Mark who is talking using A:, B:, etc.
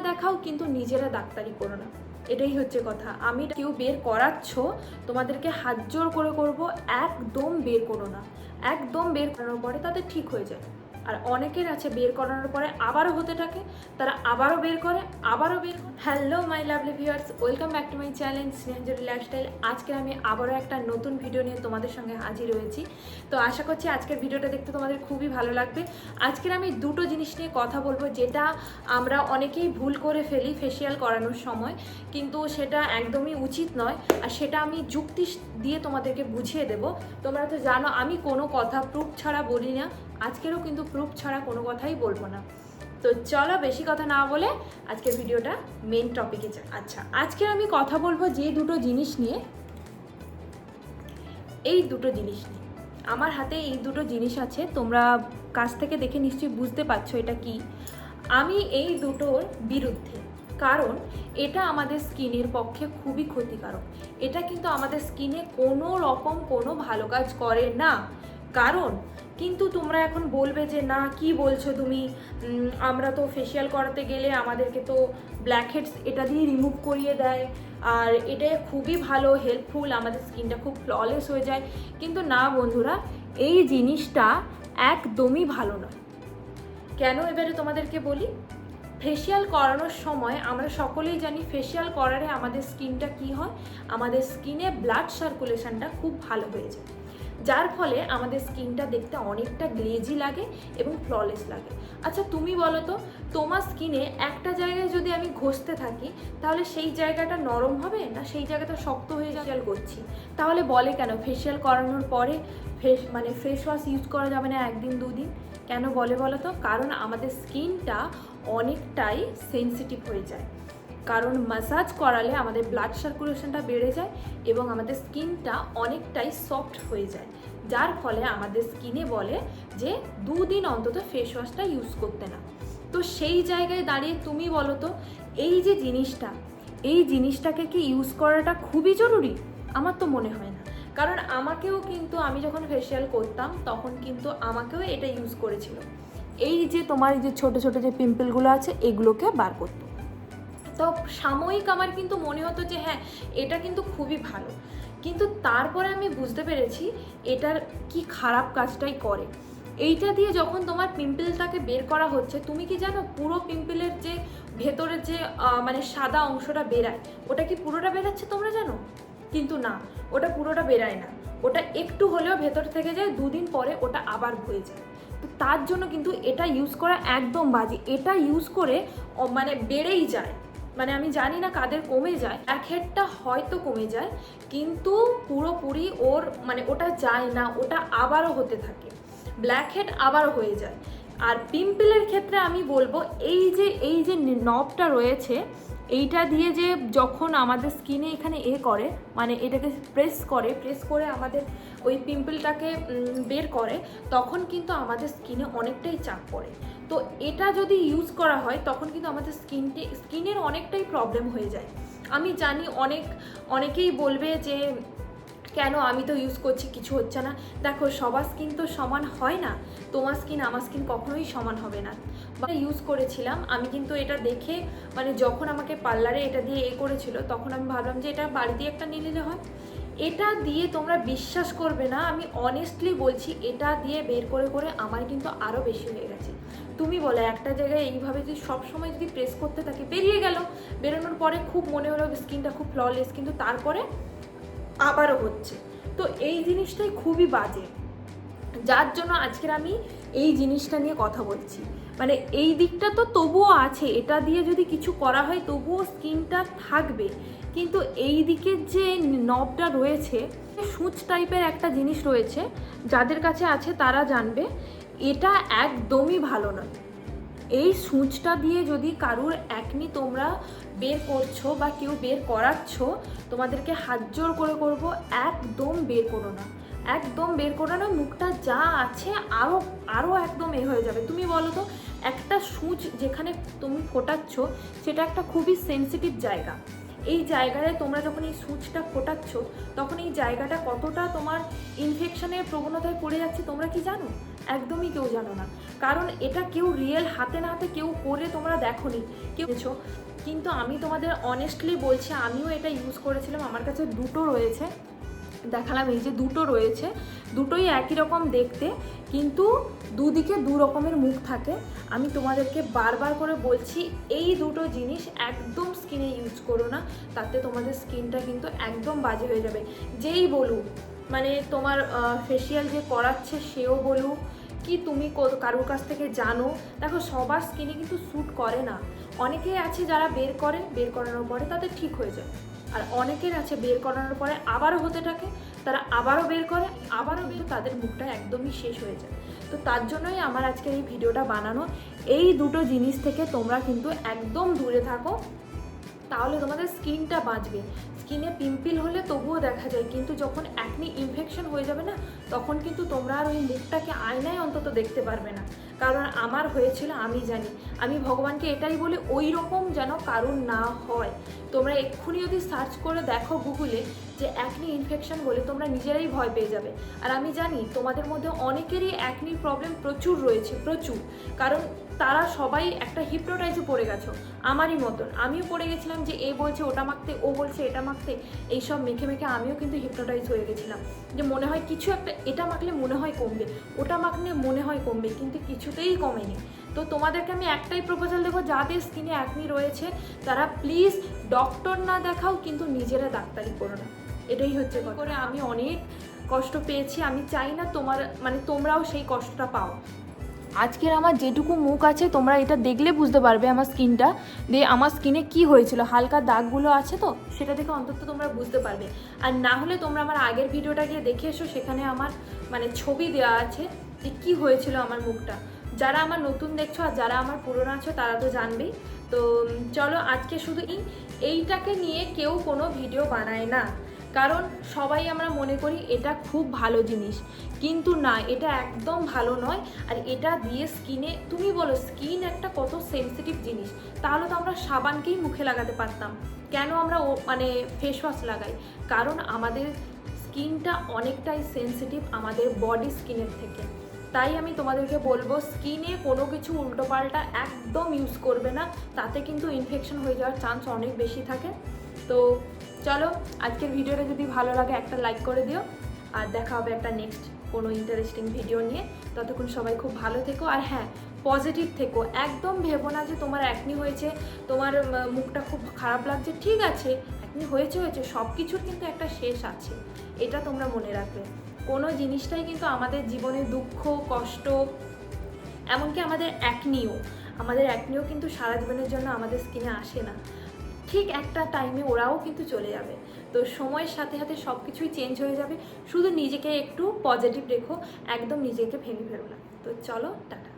A: দেখাও কিন্তু নিজেরা ডাক্তারি করো না, এটাই হচ্ছে কথা। আমি কেউ বের করাচ্ছ, তোমাদেরকে হাত জোর করে করবো, একদম বের করো না। একদম বের করানোর পরে তাদের ঠিক হয়ে যায়। আর অনেকের আছে বের করানোর পরে আবারও হতে থাকে, তারা আবারও বের করে, আবারও বের করে। Hello my lovely viewers, welcome back to my channel Snehanjali lifestyle. আজকে আমি আবারও একটা নতুন ভিডিও নিয়ে তোমাদের সঙ্গে হাজির হয়েছি। তো আশা করছি আজকের ভিডিওটা দেখতে তোমাদের খুবই ভালো লাগবে। আজকের আমি দুটো জিনিস নিয়ে কথা বলবো, যেটা আমরা অনেকেই ভুল করে ফেলি ফেসিয়াল করানোর সময়, কিন্তু সেটা একদমই উচিত নয়। আর সেটা আমি যুক্তি দিয়ে তোমাদেরকে বুঝিয়ে দেব। তোমরা তো জানো আমি কোনো কথা প্রুফ ছাড়া বলি না, আজকেরও কিন্তু প্রুফ ছাড়া কোনো কথাই বলবো না। তো চলো বেশি কথা না বলে আজকের ভিডিওটা মেন টপিকে যাই। আচ্ছা, আজকে আমি কথা বলবো যে দুটো জিনিস নিয়ে, এই দুটো জিনিস নিয়ে। আমার হাতে এই দুটো জিনিস আছে, তোমরা কাছ থেকে দেখে নিশ্চয়ই বুঝতে পারছো এটা কি। আমি এই দুটোর বিরুদ্ধে, কারণ এটা আমাদের স্কিনের পক্ষে খুবই ক্ষতিকারক। এটা কিন্তু আমাদের স্কিনে কোনো রকম কোনো ভালো কাজ করে না। কারণ কিন্তু তোমরা এখন বলবে যে না কি বলছো তুমি, আমরা তো ফেসিয়াল করাতে গেলে আমাদেরকে তো ব্ল্যাকহেডস এটা দিয়ে রিমুভ করিয়ে দেয়, আর এটা খুবই ভালো হেল্পফুল, আমাদের স্কিনটা খুব ফ্ললেস হয়ে যায়। কিন্তু না বন্ধুরা, এই জিনিসটা একদমই ভালো নয়। কেন এবারে তোমাদেরকে বলি। ফেসিয়াল করানোর সময় আমরা সকলেই জানি ফেসিয়াল করারে আমাদের স্কিনটা কি হয়, আমাদের স্কিনে ব্লাড সার্কুলেশনটা খুব ভালো হয়ে যায়, যার ফলে আমাদের স্কিনটা দেখতে অনেকটা গ্লেজি লাগে এবং ফ্ললেস লাগে। আচ্ছা তুমি বলো তো, তোমার স্কিনে একটা জায়গায় যদি আমি ঘষতে থাকি তাহলে সেই জায়গাটা নরম হবে না সেই জায়গাটা শক্ত হয়ে ফেসিয়াল করছি? তাহলে বলে কেন ফেসিয়াল করানোর পরে ফেস ওয়াশ ইউজ করা যাবে না একদিন দুদিন? কেন বলে বলো তো? কারণ আমাদের স্কিনটা অনেকটাই সেনসিটিভ হয়ে যায়। কারণ ম্যাসাজ করালে আমাদের ব্লাড সার্কুলেশনটা বেড়ে যায় এবং আমাদের স্কিনটা অনেকটাই সফট হয়ে যায়, যার ফলে আমাদের স্কিনে বলে যে দুদিন অন্তত ফেস ওয়াশটা ইউজ করতে না। তো সেই জায়গায় দাঁড়িয়ে তুমি বলো তো, এই যে জিনিসটা, এই জিনিসটাকে কি ইউজ করাটা খুবই জরুরি? আমার তো মনে হয় না। কারণ আমাকেও কিন্তু, আমি যখন ফেসিয়াল করতাম তখন কিন্তু আমাকেও এটা ইউজ করেছিল। এই যে তোমার যে ছোটো ছোটো যে পিম্পলগুলো আছে এগুলোকে বার করতো। তো সাময়িক আমার কিন্তু মনে হতো যে হ্যাঁ এটা কিন্তু খুবই ভালো, কিন্তু তারপরে আমি বুঝতে পেরেছি এটার কি খারাপ কাজটাই করে। এইটা দিয়ে যখন তোমার পিম্পলটাকে বের করা হচ্ছে, তুমি কি জানো পুরো পিম্পলের যে ভেতরের যে মানে সাদা অংশটা বেরায়, ওটা কি পুরোটা বেরাচ্ছে তোমরা জানো? কিন্তু না, ওটা পুরোটা বেরায় না, ওটা একটু হলেও ভেতর থেকে যায়, দুদিন পরে ওটা আবার হয়ে যায়। তো তার জন্য কিন্তু এটা ইউজ করা একদম বাজে। এটা ইউজ করে মানে বেড়েই যায়, মানে আমি জানি না কাদের কমে যায়, ব্ল্যাকহেডটা হয়তো কমে যায় কিন্তু পুরোপুরি ওর মানে ওটা যায় না, ওটা আবারও হতে থাকে, ব্ল্যাকহেড আবারও হয়ে যায়। আর পিম্পলের ক্ষেত্রে আমি বলবো এই যে নবটা রয়েছে, এইটা দিয়ে যে যখন আমাদের স্কিনে এখানে করে মানে এটাকে প্রেস করে আমাদের ওই পিম্পলটাকে বের করে, তখন কিন্তু আমাদের স্কিনে অনেকটাই চাপ পড়ে। তো এটা যদি ইউজ করা হয় তখন কিন্তু আমাদের স্কিনের অনেকটাই প্রবলেম হয়ে যায়। আমি জানি অনেকেই বলবে যে কেন আমি তো ইউজ করছি কিছু হচ্ছে না। দেখো সবার স্কিন তো সমান হয় না, তোমার স্কিন আমার স্কিন কখনোই সমান হবে না। বা ইউজ করেছিলাম আমি, কিন্তু এটা দেখে মানে যখন আমাকে পার্লারে এটা দিয়ে করেছিল তখন আমি ভাবলাম যে এটা বাড়িতে একটা নিয়ে নিলে হয়। এটা দিয়ে তোমরা বিশ্বাস করবে না, আমি অনেস্টলি বলছি, এটা দিয়ে বের করে আমার কিন্তু আরও বেশি হয়ে গেছে। তুমি বলো একটা জায়গায় এইভাবে যদি সবসময় যদি প্রেস করতে থাকি, বেরিয়ে গেল, বেরোনোর পরে খুব মনে হলো স্কিনটা খুব ফ্ললেস, কিন্তু তারপরে আবারও হচ্ছে। তো এই জিনিসটাই খুবই বাজে, যার জন্য আজকের আমি এই জিনিসটা নিয়ে কথা বলছি। মানে এই দিকটা তো তবুও আছে, এটা দিয়ে যদি কিছু করা হয় তবুও স্কিনটা থাকবে, কিন্তু এই দিকের যে নবটা রয়েছে, সূচ টাইপের একটা জিনিস রয়েছে, যাদের কাছে আছে তারা জানবে, এটা একদমই ভালো নয়। এই সূচটা দিয়ে যদি কারুর একনি তোমরা বের করছো বা কেউ বের করাচ্ছ, তোমাদেরকে হাত জোর করে করবো, একদম বের করো না, একদম বের করো না। মুখটা যা আছে আরও একদম হয়ে যাবে। তুমি বলো তো, একটা সূচ যেখানে তুমি ফোটাচ্ছ সেটা একটা খুবই সেন্সিটিভ জায়গা, এই জায়গায় তোমরা যখন এই সুচটা ফোটাচ্ছ তখন এই জায়গাটা কতটা তোমার ইনফেকশনের প্রবণতায় পড়ে যাচ্ছে তোমরা কি জানো? একদমই কেউ জানো না, কারণ এটা কেউ রিয়েল হাতে না হাতে কেউ করে তোমরা দেখোনি, কেউ দেখছো। কিন্তু আমি তোমাদের অনেস্টলি বলছি, আমিও এটা ইউজ করেছিলাম, আমার কাছে দুটো রয়েছে, দেখালাম এই যে দুটো রয়েছে, দুটোই একই রকম দেখতে, কিন্তু দুদিকে দু রকমের মুখ থাকে। আমি তোমাদেরকে বারবার করে বলছি এই দুটো জিনিস একদম স্কিনে ইউজ করো না, তাতে তোমাদের স্কিনটা কিন্তু একদম বাজে হয়ে যাবে। যেই বলুক, মানে তোমার ফেসিয়াল যে করাচ্ছে সেও বলুক, কি তুমি কারোর কাছ থেকে জানো, দেখো সবার স্কিনে কিন্তু স্যুট করে না। অনেকেই আছে যারা বের করানোর পরে তাদের ঠিক হয়ে যায়, আর অনেকের আছে বের করানোর পরে আবারও হতে থাকে, তারা আবারও বের করে, আবারও বের, তাদের মুখটা একদমই শেষ হয়ে যায়। তো তার জন্যই আমার আজকের এই ভিডিওটা বানানো। এই দুটো জিনিস থেকে তোমরা কিন্তু একদম দূরে থাকো, তাহলে তোমাদের স্কিনটা বাঁচবে। স্কিনে পিম্পল হলে তবুও দেখা যায়, কিন্তু যখন অ্যাকনি ইনফেকশন হয়ে যাবে না, তখন কিন্তু তোমরা আর ওই মুখটাকে আয়নায় অন্তত দেখতে পারবে না। কারণ আমার হয়েছিল, আমি জানি, আমি ভগবানকে এটাই বলি ওই রকম যেন কারণ না হয়। তোমরা এক্ষুনি যদি সার্চ করে দেখো গুগলে যে অ্যাকনি ইনফেকশন বলে, তোমরা নিজেরাই ভয় পেয়ে যাবে। আর আমি জানি তোমাদের মধ্যে অনেকেরই অ্যাকনির প্রবলেম প্রচুর রয়েছে, প্রচুর, কারণ তারা সবাই একটা হিপনোটাইজে পড়ে গেছো, আমারই মতন। আমিও পড়ে গেছিলাম যে এ বলছে ওটা মাখতে, ও বলছে এটা মাখতে, এইসব মেখে মেখে আমিও কিন্তু হিপনোটাইজ হয়ে গেছিলাম, যে মনে হয় কিছু একটা, এটা মাখলে মনে হয় কমবে, ওটা মাখলে মনে হয় কমবে, কিন্তু কিছুতেই কমেনি। তো তোমাদেরকে আমি একটাই প্রপোজাল দেবো, যাদের স্কিনে অ্যাকনি রয়েছে তারা প্লিজ ডক্টর না দেখাও, কিন্তু নিজেরা ডাক্তারি করো না, এটাই হচ্ছে করে। আমি অনেক কষ্ট পেয়েছি, আমি চাই না তোমরাও সেই কষ্টটা পাও। আজকের আমার যেটুকু মুখ আছে তোমরা এটা দেখলে বুঝতে পারবে আমার স্কিনটা, দিয়ে আমার স্কিনে কি হয়েছিল, হালকা দাগগুলো আছে তো সেটা দেখে অন্তত তোমরা বুঝতে পারবে। আর না হলে তোমরা আমার আগের ভিডিওটা গিয়ে দেখে এসো, সেখানে আমার ছবি দেওয়া আছে যে কী হয়েছিল আমার মুখটা। যারা আমার নতুন দেখছো আর যারা আমার পুরনো আছো তারা তো জানবেই। তো চলো, আজকে শুধু এইটাকে নিয়ে কেউ কোনো ভিডিও বানায় না, কারণ সবাই আমরা মনে করি এটা খুব ভালো জিনিস, কিন্তু না, এটা একদম ভালো নয়। আর এটা দিয়ে স্কিনে, তুমি বলো স্কিন একটা কত সেন্সিটিভ জিনিস, তাহলে তো আমরা সাবানকেই মুখে লাগাতে পারতাম, কেন আমরা ফেস ওয়াশ লাগাই? কারণ আমাদের স্কিনটা অনেকটাই সেন্সিটিভ আমাদের বডি স্কিনের থেকে। তাই আমি তোমাদেরকে বলবো স্কিনে কোনো কিছু উল্টোপাল্টা একদম ইউজ করবে না, তাতে কিন্তু ইনফেকশন হয়ে যাওয়ার চান্স অনেক বেশি থাকে। তো চলো, আজকের ভিডিওটা যদি ভালো লাগে একটা লাইক করে দিও, আর দেখা হবে একটা নেক্সট কোনো ইন্টারেস্টিং ভিডিও নিয়ে। ততক্ষণ সবাই খুব ভালো থেকো, আর হ্যাঁ, পজিটিভ থেকো। একদম ভেবো না যে তোমার অ্যাকনি হয়েছে, তোমার মুখটা খুব খারাপ লাগছে, ঠিক আছে, অ্যাকনি হয়েছে, সব কিছুর কিন্তু একটা শেষ আছে, এটা তোমরা মনে রাখবে। কোনো জিনিসটাই কিন্তু আমাদের জীবনে দুঃখ, কষ্ট, এমনকি আমাদের অ্যাকনিও কিন্তু সারা জীবনের জন্য আমাদের স্কিনে আসে না, ঠিক একটা টাইমে ওরাও কিন্তু চলে যাবে। তো সময়ের সাথে সাথে সব কিছুই চেঞ্জ হয়ে যাবে, শুধু নিজেকে একটু পজিটিভ রেখো, একদম নিজেকে ভেঙে ফেলো না। তো চলো, টাটা।